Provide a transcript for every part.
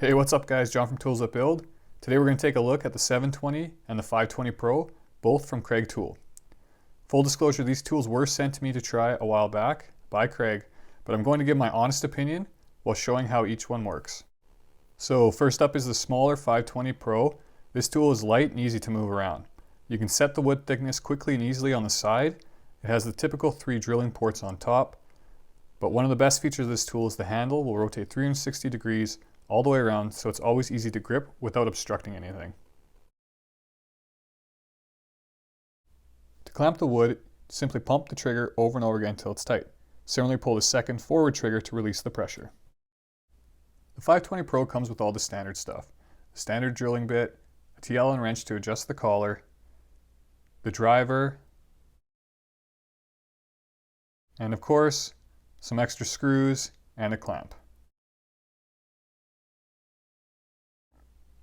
Hey, what's up guys? John from Tools That Build. Today we're going to take a look at the 720 and the 520 Pro, both from Kreg Tool. Full disclosure, these tools were sent to me to try a while back by Kreg, but I'm going to give my honest opinion while showing how each one works. So first up is the smaller 520 Pro. This tool is light and easy to move around. You can set the wood thickness quickly and easily on the side. It has the typical 3 drilling ports on top, but one of the best features of this tool is the handle will rotate 360 degrees all the way around, so it's always easy to grip without obstructing anything. To clamp the wood, simply pump the trigger over and over again until it's tight. Similarly, pull the second forward trigger to release the pressure. The 520 Pro comes with all the standard stuff. The standard drilling bit, a TL and wrench to adjust the collar, the driver, and of course, some extra screws and a clamp.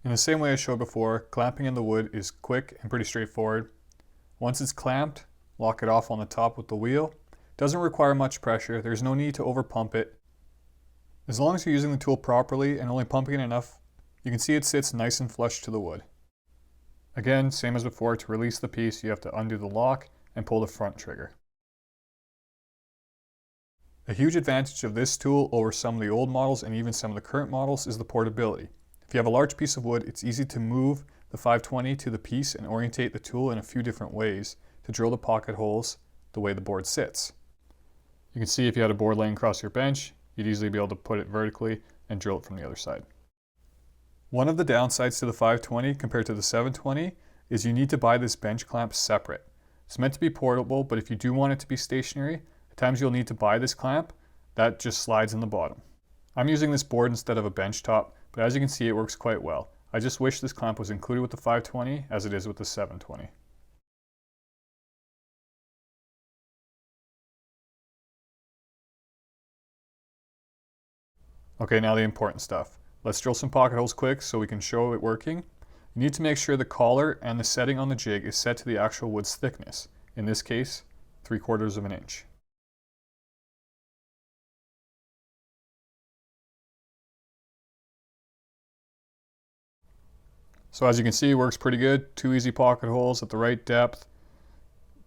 In the same way I showed before, clamping in the wood is quick and pretty straightforward. Once it's clamped, lock it off on the top with the wheel. It doesn't require much pressure, there's no need to over pump it. As long as you're using the tool properly and only pumping it enough, you can see it sits nice and flush to the wood. Again, same as before, to release the piece you have to undo the lock and pull the front trigger. A huge advantage of this tool over some of the old models and even some of the current models is the portability. If you have a large piece of wood, it's easy to move the 520 to the piece and orientate the tool in a few different ways to drill the pocket holes the way the board sits. You can see if you had a board laying across your bench, you'd easily be able to put it vertically and drill it from the other side. One of the downsides to the 520 compared to the 720 is you need to buy this bench clamp separate. It's meant to be portable, but if you do want it to be stationary, at times you'll need to buy this clamp that just slides in the bottom. I'm using this board instead of a bench top, but as you can see, it works quite well. I just wish this clamp was included with the 520 as it is with the 720. Okay, now the important stuff. Let's drill some pocket holes quick so we can show it working. You need to make sure the collar and the setting on the jig is set to the actual wood's thickness. In this case, 3/4 of an inch. So as you can see, it works pretty good. 2 easy pocket holes at the right depth.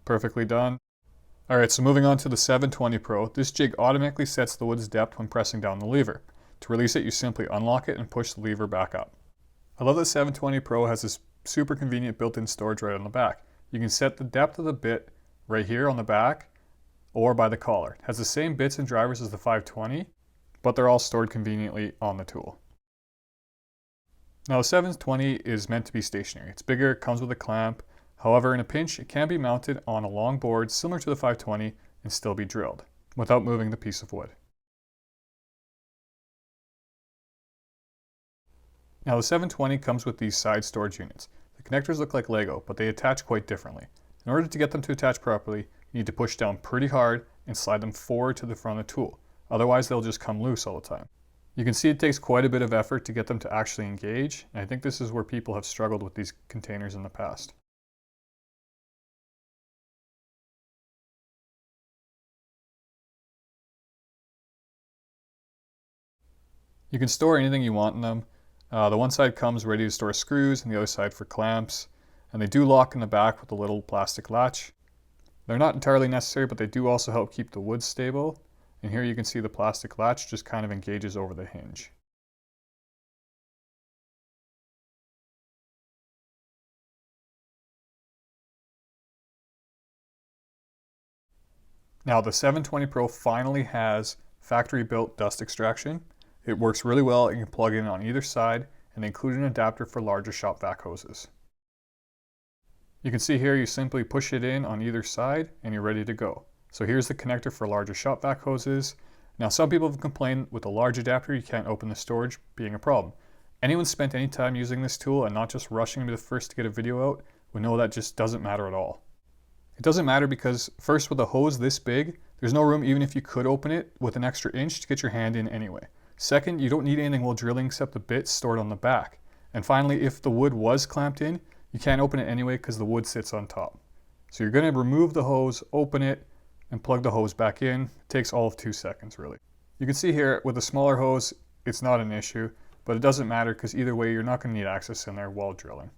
Perfectly done. Alright, so moving on to the 720 Pro. This jig automatically sets the wood's depth when pressing down the lever. To release it, you simply unlock it and push the lever back up. I love that 720 Pro has this super convenient built-in storage right on the back. You can set the depth of the bit right here on the back or by the collar. It has the same bits and drivers as the 520, but they're all stored conveniently on the tool. Now the 720 is meant to be stationary. It's bigger, it comes with a clamp. However, in a pinch, it can be mounted on a long board similar to the 520 and still be drilled without moving the piece of wood. Now the 720 comes with these side storage units. The connectors look like Lego, but they attach quite differently. In order to get them to attach properly, you need to push down pretty hard and slide them forward to the front of the tool. Otherwise, they'll just come loose all the time. You can see it takes quite a bit of effort to get them to actually engage, and I think this is where people have struggled with these containers in the past. You can store anything you want in them. The one side comes ready to store screws and the other side for clamps, and they do lock in the back with a little plastic latch. They're not entirely necessary, but they do also help keep the wood stable. And here you can see the plastic latch just kind of engages over the hinge. Now the 720 Pro finally has factory built dust extraction. It works really well and you can plug in on either side, and they include an adapter for larger shop vac hoses. You can see here you simply push it in on either side and you're ready to go. So here's the connector for larger shop vac hoses. Now some people have complained with a large adapter you can't open the storage being a problem. Anyone spent any time using this tool and not just rushing to be the first to get a video out would know that just doesn't matter at all. It doesn't matter because first, with a hose this big, there's no room even if you could open it with an extra inch to get your hand in anyway. Second, you don't need anything while drilling except the bits stored on the back. And finally, if the wood was clamped in, you can't open it anyway because the wood sits on top. So you're going to remove the hose, open it, and plug the hose back in. It takes all of 2 seconds really. You can see here with a smaller hose, it's not an issue, but it doesn't matter because either way you're not going to need access in there while drilling.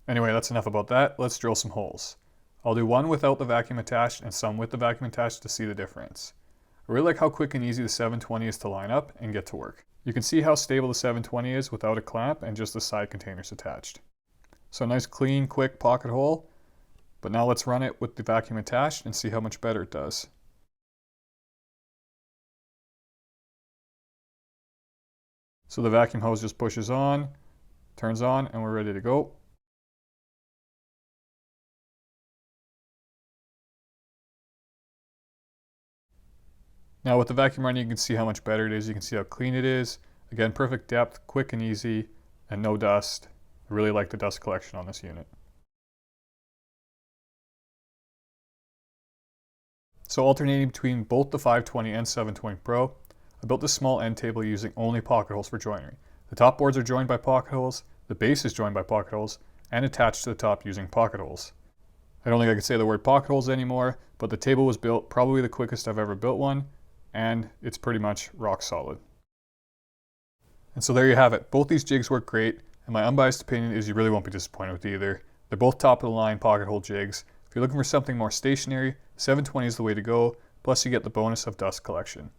Anyway, that's enough about that. Let's drill some holes. I'll do one without the vacuum attached and some with the vacuum attached to see the difference. I really like how quick and easy the 720 is to line up and get to work. You can see how stable the 720 is without a clamp and just the side containers attached. So a nice clean, quick pocket hole, but now let's run it with the vacuum attached and see how much better it does. So the vacuum hose just pushes on, turns on, and we're ready to go. Now with the vacuum running, you can see how much better it is. You can see how clean it is. Again, perfect depth, quick and easy, and no dust. I really like the dust collection on this unit. So alternating between both the 520 and 720 Pro, I built this small end table using only pocket holes for joinery. The top boards are joined by pocket holes, the base is joined by pocket holes, and attached to the top using pocket holes. I don't think I could say the word pocket holes anymore, but the table was built probably the quickest I've ever built one, and it's pretty much rock solid. And so there you have it. Both these jigs work great, and my unbiased opinion is you really won't be disappointed with either. They're both top of the line pocket hole jigs. If you're looking for something more stationary, 720 is the way to go, plus you get the bonus of dust collection.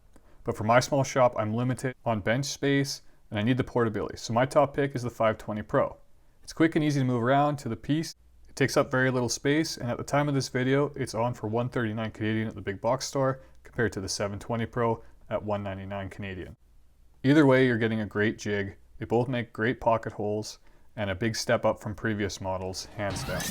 But for my small shop, I'm limited on bench space and I need the portability. So my top pick is the 520 Pro. It's quick and easy to move around to the piece. It takes up very little space, and at the time of this video, it's on for $139 Canadian at the big box store compared to the 720 Pro at $199 Canadian. Either way, you're getting a great jig. They both make great pocket holes and a big step up from previous models, hands down.